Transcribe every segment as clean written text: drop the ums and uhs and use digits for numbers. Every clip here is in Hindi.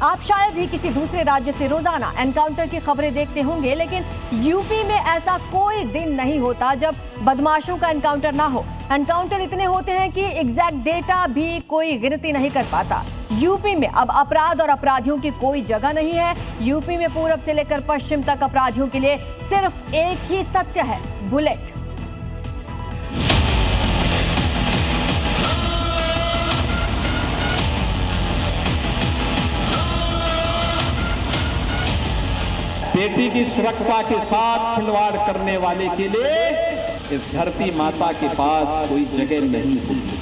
आप शायद ही किसी दूसरे राज्य से रोजाना एनकाउंटर की खबरें देखते होंगे, लेकिन यूपी में ऐसा कोई दिन नहीं होता जब बदमाशों का एनकाउंटर ना हो। एनकाउंटर इतने होते हैं कि एग्जैक्ट डेटा भी कोई गिनती नहीं कर पाता। यूपी में अब अपराध और अपराधियों की कोई जगह नहीं है। यूपी में पूरब से लेकर पश्चिम तक अपराधियों के लिए सिर्फ एक ही सत्य है, बुलेट। बेटी की सुरक्षा के साथ खिलवाड़ करने वाले के लिए इस धरती माता के पास कोई जगह नहीं होगी।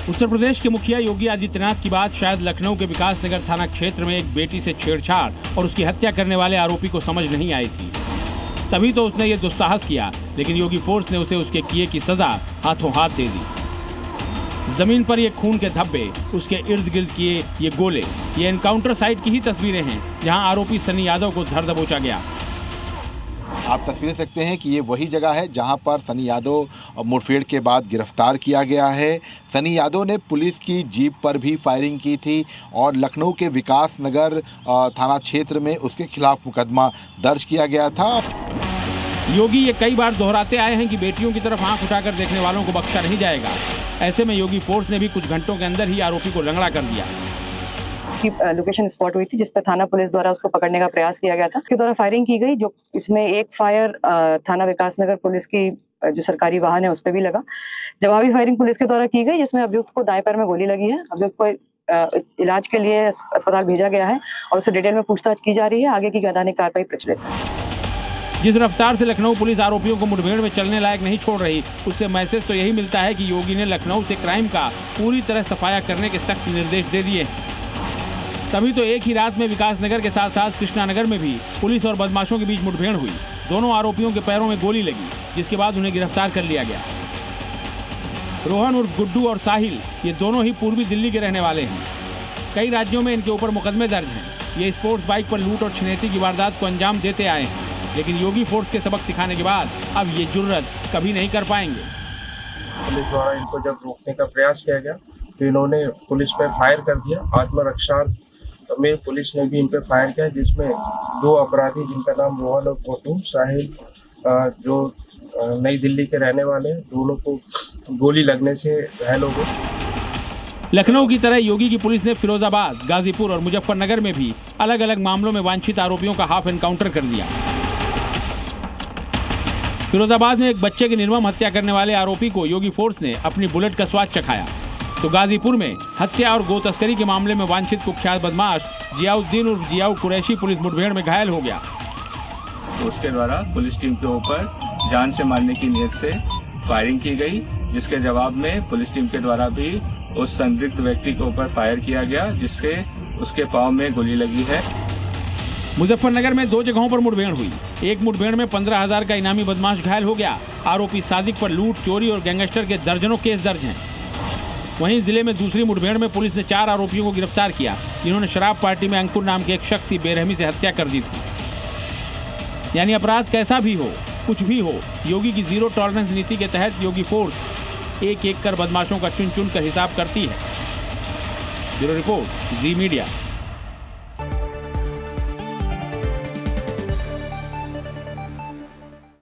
उत्तर प्रदेश के मुखिया योगी आदित्यनाथ की बात शायद लखनऊ के विकास नगर थाना क्षेत्र में एक बेटी से छेड़छाड़ और उसकी हत्या करने वाले आरोपी को समझ नहीं आई थी। तभी तो उसने ये दुस्साहस किया, लेकिन योगी फोर्स ने उसे उसके किए की सजा हाथों हाथ दे दी। जमीन पर ये खून के धब्बे, उसके इर्द गिर्द किए ये गोले, ये एनकाउंटर साइट की ही तस्वीरें हैं जहां आरोपी सनी यादव को धर दबोचा गया। आप तस्वीरें देख सकते हैं कि ये वही जगह है जहां पर सनी यादव मुठभेड़ के बाद गिरफ्तार किया गया है। सनी यादव ने पुलिस की जीप पर भी फायरिंग की थी और लखनऊ के विकास नगर थाना क्षेत्र में उसके खिलाफ मुकदमा दर्ज किया गया था। योगी ये कई बार दोहराते आए हैं कि बेटियों की तरफ आंख उठाकर देखने वालों को बख्शा नहीं जाएगा। ऐसे में योगी फोर्स ने भी कुछ घंटों के अंदर ही आरोपी को लंगड़ा कर दिया। लोकेशन स्पॉट हुई थी जिस पर थाना पुलिस द्वारा उसको पकड़ने का प्रयास किया गया था। उसके द्वारा फायरिंग की गई, जो इसमें एक फायर थाना विकास नगर पुलिस की जो सरकारी वाहन है उस पर भी लगा। जवाबी फायरिंग पुलिस के द्वारा की गई, जिसमें अभियुक्त को दाएं पैर में गोली लगी है। अभियुक्त को इलाज के लिए अस्पताल भेजा गया है और उसे डिटेल में पूछताछ की जा रही है। आगे की वैधानिक कार्रवाई प्रचलित है। जिस रफ्तार से लखनऊ पुलिस आरोपियों को मुठभेड़ में चलने लायक नहीं छोड़ रही, उससे मैसेज तो यही मिलता है कि योगी ने लखनऊ से क्राइम का पूरी तरह सफाया करने के सख्त निर्देश दे दिए। तभी तो एक ही रात में विकास नगर के साथ साथ कृष्णा नगर में भी पुलिस और बदमाशों के बीच मुठभेड़ हुई। दोनों आरोपियों के पैरों में गोली लगी, जिसके बाद उन्हें गिरफ्तार कर लिया गया। रोहन उर्फ गुड्डू और साहिल, ये दोनों ही पूर्वी दिल्ली के रहने वाले हैं। कई राज्यों में इनके ऊपर मुकदमे दर्ज हैं। ये स्पोर्ट्स बाइक पर लूट और छिनैती की वारदात को अंजाम देते आए हैं, लेकिन योगी फोर्स के सबक सिखाने के बाद अब ये जुर्रत कभी नहीं कर पाएंगे। पुलिस द्वारा इनको जब रोकने का प्रयास किया गया तो इन्होंने पुलिस पर फायर कर दिया। आत्मरक्षा में पुलिस ने भी इन पर फायर किया, जिसमें दो अपराधी जिनका नाम रोहन और गुड्डू, साहिल जो नई दिल्ली के रहने वाले हैं, दोनों को गोली लगने से घायल हो गए। लखनऊ की तरह योगी की पुलिस ने फिरोजाबाद, गाजीपुर और मुजफ्फरनगर में भी अलग अलग मामलों में वांछित आरोपियों का हाफ एनकाउंटर कर दिया। फिरोजाबाद में एक बच्चे की निर्मम हत्या करने वाले आरोपी को योगी फोर्स ने अपनी बुलेट का स्वाद चखाया, तो गाजीपुर में हत्या और गो तस्करी के मामले में वांछित कुख्यात बदमाश जियाउद्दीन उर्फ जियाउ कुरैशी पुलिस मुठभेड़ में घायल हो गया। उसके द्वारा पुलिस टीम के ऊपर जान से मारने की नीयत से फायरिंग की गई, जिसके जवाब में पुलिस टीम के द्वारा भी उस संदिग्ध व्यक्ति के ऊपर फायर किया गया, जिससे उसके पांव में गोली लगी है। मुजफ्फरनगर में 2 जगहों पर मुठभेड़ हुई। एक मुठभेड़ में 15,000 का इनामी बदमाश घायल हो गया। आरोपी सादिक पर लूट, चोरी और गैंगस्टर के दर्जनों केस दर्ज हैं। वहीं जिले में दूसरी मुठभेड़ में पुलिस ने 4 आरोपियों को गिरफ्तार किया, जिन्होंने शराब पार्टी में अंकुर नाम के एक शख्स की बेरहमी से हत्या कर दी थी। यानी अपराध कैसा भी हो, कुछ भी हो, योगी की जीरो टॉलरेंस नीति के तहत योगी फोर्स एक एक कर बदमाशों का चुन चुन कर हिसाब करती है। ब्यूरो रिपोर्ट, जी मीडिया।